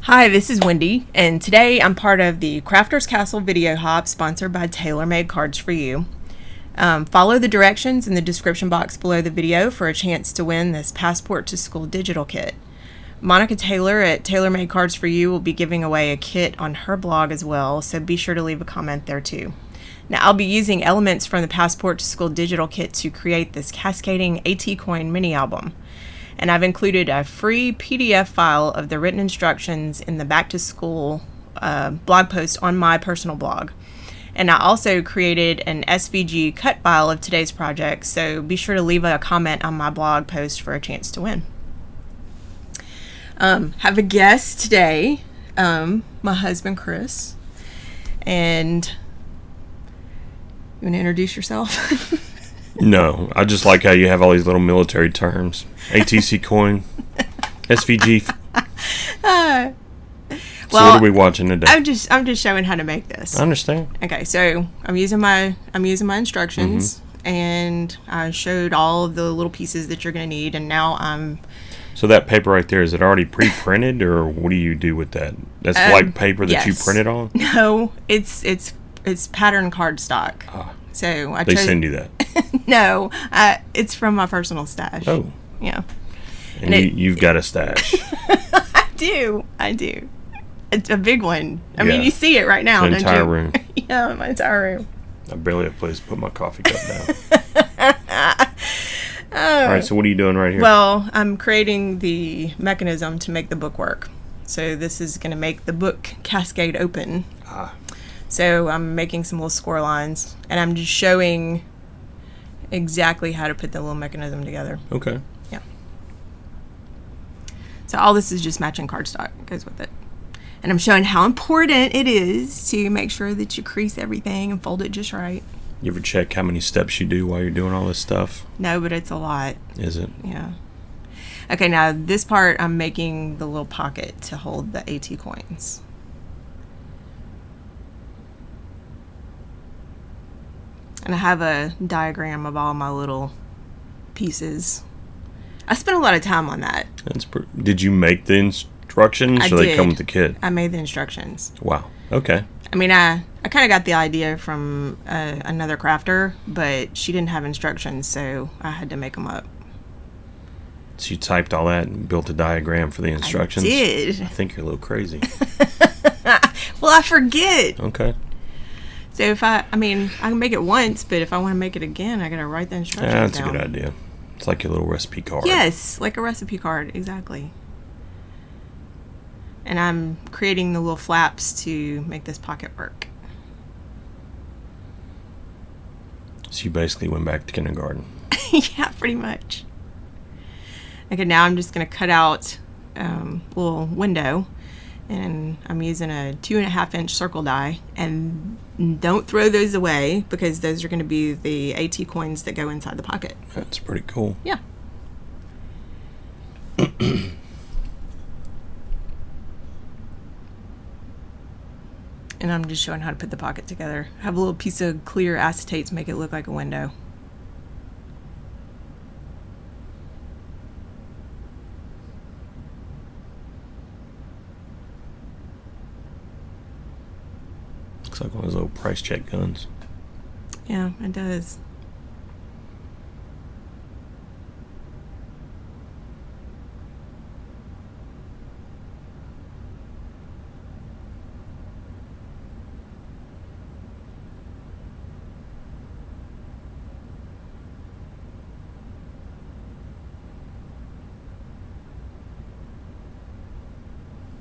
Hi, this is Wendy, and today I'm part of the Crafter's Castle video hop sponsored by Taylormadecards4u. Follow the directions in the description box below the video for a chance to win this Passport to School digital kit. Monica Taylor at Taylormadecards4u will be giving away a kit on her blog as well, so be sure to leave a comment there too. Now, I'll be using elements from the Passport to School digital kit to create this cascading AT coin mini album. And I've included a free PDF file of the written instructions in the Back to School blog post on my personal blog. And I also created an SVG cut file of today's project, so be sure to leave a comment on my blog post for a chance to win. Have a guest today, my husband Chris. And you want to introduce yourself? No, I just like how you have all these little military terms. ATC coin, SVG. So what are we watching today? I'm just showing how to make this. I understand. Okay, so I'm using my instructions, and I showed all of the little pieces that you're going to need, and now I'm. So that paper right there, is it already pre-printed, or what do you do with that? That's white paper that you printed on? No, it's pattern cardstock. So they send you that? No, it's from my personal stash. Oh. Yeah. And you've got a stash. I do. It's a big one. I mean, you see it right now, don't you? Entire room. Yeah, my entire room. I barely have a place to put my coffee cup down. All right, so what are you doing right here? Well, I'm creating the mechanism to make the book work. So this is going to make the book cascade open. So I'm making some little score lines, and I'm just showing exactly how to put the little mechanism together. Okay. Yeah. So all this is just matching cardstock. It goes with it. And I'm showing how important it is to make sure that you crease everything and fold it just right. You ever check how many steps you do while you're doing all this stuff? No, but it's a lot. Is it? Yeah. Okay, now this part I'm making the little pocket to hold the AT coins. And I have a diagram of all my little pieces. I spent a lot of time on that. Did you make the instructions, or they come with the kit? I made the instructions. Wow. Okay. I mean, I kind of got the idea from another crafter, but she didn't have instructions, so I had to make them up. So you typed all that and built a diagram for the instructions? I did. I think you're a little crazy. Well, I forget. Okay. So if I can make it once, but if I want to make it again, I got to write the instructions down. That's a good idea. It's like your little recipe card. Yes, like a recipe card, exactly. And I'm creating the little flaps to make this pocket work. So you basically went back to kindergarten. Yeah, pretty much. Okay, now I'm just going to cut out a little window. And I'm using a 2.5-inch circle die, and don't throw those away because those are going to be the AT coins that go inside the pocket. That's pretty cool. Yeah. And I'm just showing how to put the pocket together. I have a little piece of clear acetate to make it look like a window. Looks like one of those little price check guns. Yeah, it does.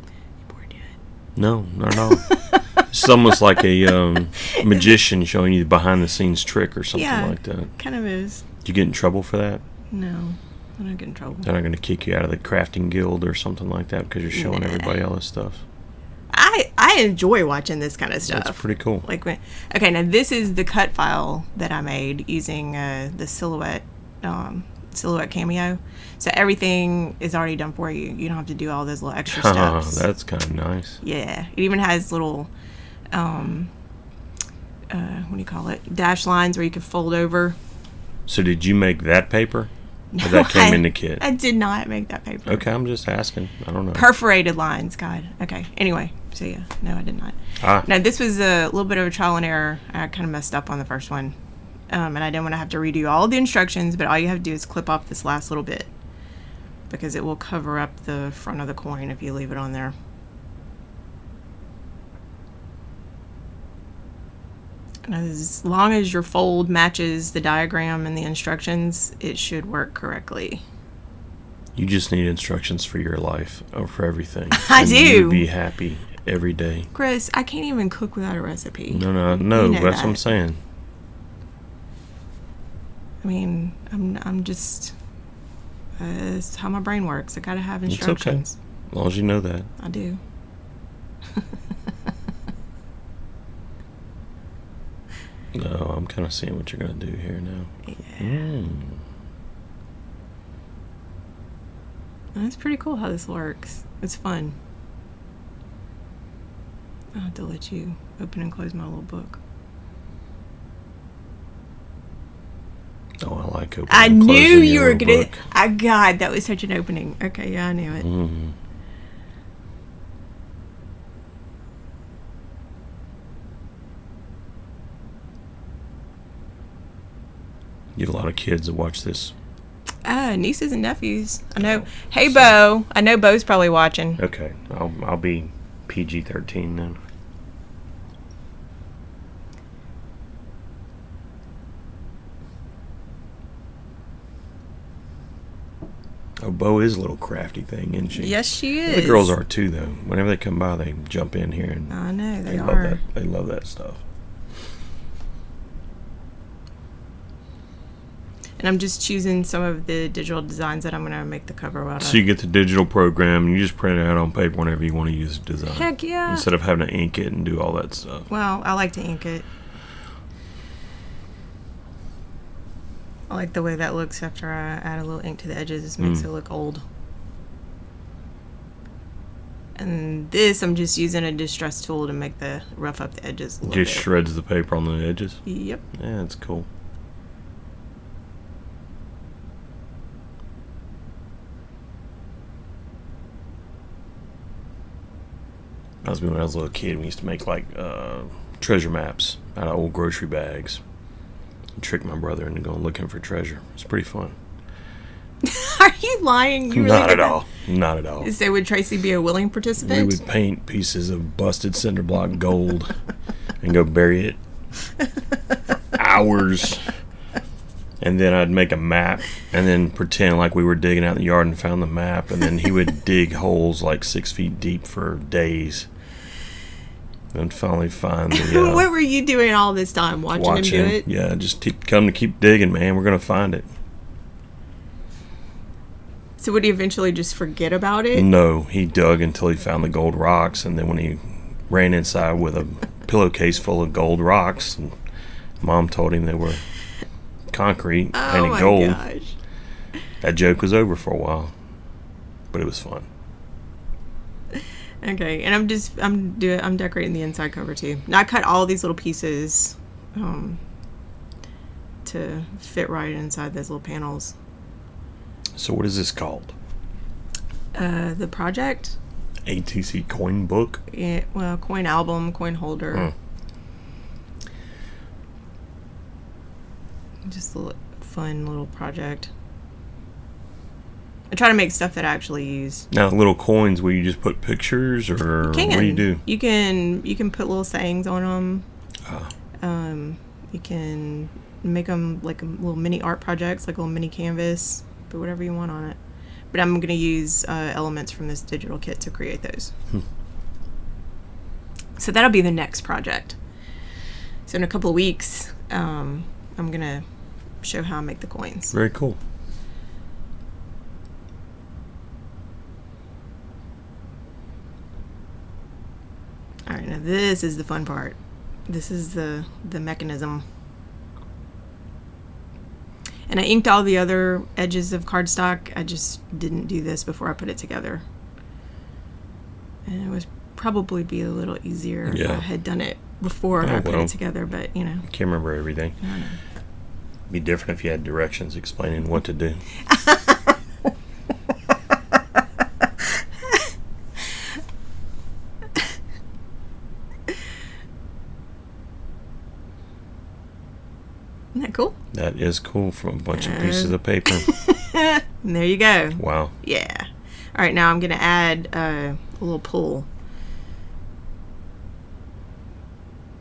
You bored yet? No, not at all. It's almost like a magician showing you the behind-the-scenes trick or something like that. Kind of is. Did you get in trouble for that? No, I don't get in trouble. They're not going to kick you out of the crafting guild or something like that because you're showing everybody all this stuff. I enjoy watching this kind of stuff. That's pretty cool. Okay, now this is the cut file that I made using the silhouette Cameo. So everything is already done for you. You don't have to do all those little extra steps. That's kind of nice. Yeah, it even has little what do you call it? Dash lines where you can fold over. So did you make that paper? Or that came in the kit? I did not make that paper. Okay, I'm just asking. I don't know. Perforated lines, God. Okay, anyway, so yeah, no, I did not. No, this was a little bit of a trial and error. I kind of messed up on the first one. And I didn't want to have to redo all the instructions, but all you have to do is clip off this last little bit, because it will cover up the front of the coin if you leave it on there. And as long as your fold matches the diagram and the instructions, it should work correctly. You just need instructions for your life or for everything. I do. You'll be happy every day. Chris, I can't even cook without a recipe. No, You know that's that. what I'm saying. I mean, I'm just, it's how my brain works. I gotta have instructions. It's okay, as long as you know that. I do. No, I'm kind of seeing what you're going to do here now. Yeah. It's pretty cool how this works. It's fun. I'll have to let you open and close my little book. Oh, I like opening I and knew closing you your were little gonna. book. God, that was such an opening. Okay, yeah, I knew it. Mm-hmm. You have a lot of kids that watch this. Nieces and nephews. I know. Hey, Bo. I know Bo's probably watching. Okay, I'll be PG-13 then. Oh, Bo is a little crafty thing, isn't she? Yes, she is. The girls are too, though. Whenever they come by, they jump in here and I know they love are. that. They love that stuff. And I'm just choosing some of the digital designs that I'm going to make the cover out of. So you get the digital program and you just print it out on paper whenever you want to use the design. Heck yeah. Instead of having to ink it and do all that stuff. Well, I like to ink it. I like the way that looks after I add a little ink to the edges. This makes it look old. And this, I'm just using a distress tool to make the rough up the edges a little Just bit. shreds the paper on the edges? Yep. Yeah, that's cool. That was me when I was a little kid. We used to make like treasure maps out of old grocery bags and trick my brother into going looking for treasure. It's pretty fun. Are you lying? You Not at all. Not at all. So would Tracy be a willing participant? We would paint pieces of busted cinder block gold and go bury it for hours. And then I'd make a map and then pretend like we were digging out in the yard and found the map. And then he would dig holes like 6 feet deep for days. And finally find the... what were you doing all this time? Watching him do it? Yeah, just keep digging, man. We're going to find it. So would he eventually just forget about it? No, he dug until he found the gold rocks. And then when he ran inside with a pillowcase full of gold rocks, and Mom told him they were... concrete painted gold. Gosh. That joke was over for a while, but it was fun. Okay, and I'm decorating the inside cover too. Now I cut all these little pieces to fit right inside those little panels. So what is this called? The project? ATC coin book? Yeah, well, coin album, coin holder. Just a little fun little project. I try to make stuff that I actually use. Now, little coins, will you just put pictures, or what do you do? You can put little sayings on them. You can make them like little mini art projects, like a little mini canvas. Put whatever you want on it. But I'm going to use elements from this digital kit to create those. So that'll be the next project. So in a couple of weeks, I'm going to show how I make the coins. Very cool. All right, now this is the fun part. This is the mechanism. And I inked all the other edges of cardstock. I just didn't do this before I put it together. And it would probably be a little easier if I had done it before I put it together, but you know. Can't remember everything. I know. Be different if you had directions explaining what to do. Isn't that cool? That is cool, from a bunch of pieces of paper. And there you go. Wow. Yeah. All right, now I'm going to add a little pull.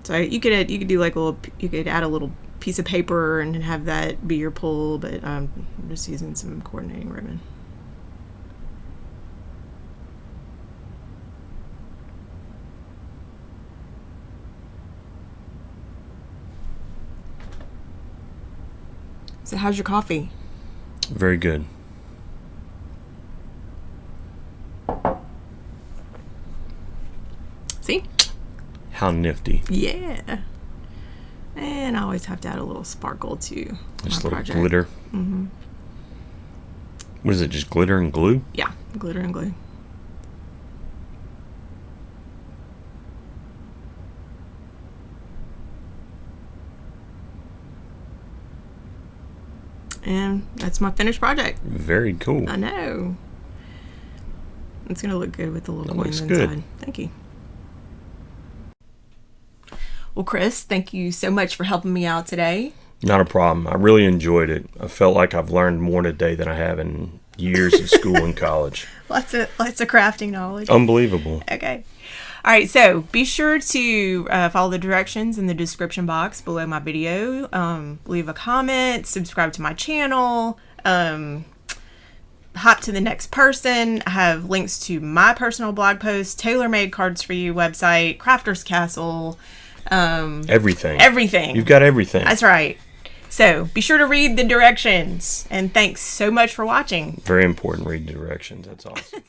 So you could do like you could add a little piece of paper and have that be your pull, but I'm just using some coordinating ribbon. So how's your coffee? Very good. See? How nifty. Yeah. And I always have to add a little sparkle to Just a my little project. glitter. Mm-hmm. What is it, just glitter and glue? Yeah, glitter and glue. And that's my finished project. Very cool. I know. It's going to look good with the little That coins looks inside. good. Thank you. Well, Chris, thank you so much for helping me out today. Not a problem. I really enjoyed it. I felt like I've learned more today than I have in years of school and college. Lots of crafting knowledge. Unbelievable. Okay. All right, so be sure to follow the directions in the description box below my video. Leave a comment, subscribe to my channel, hop to the next person. I have links to my personal blog post, Taylormadecards4u website, Crafters Castle, Everything. everything. You've got everything. That's right. So be sure to read the directions, and thanks so much for watching. Very important, read the directions. That's awesome.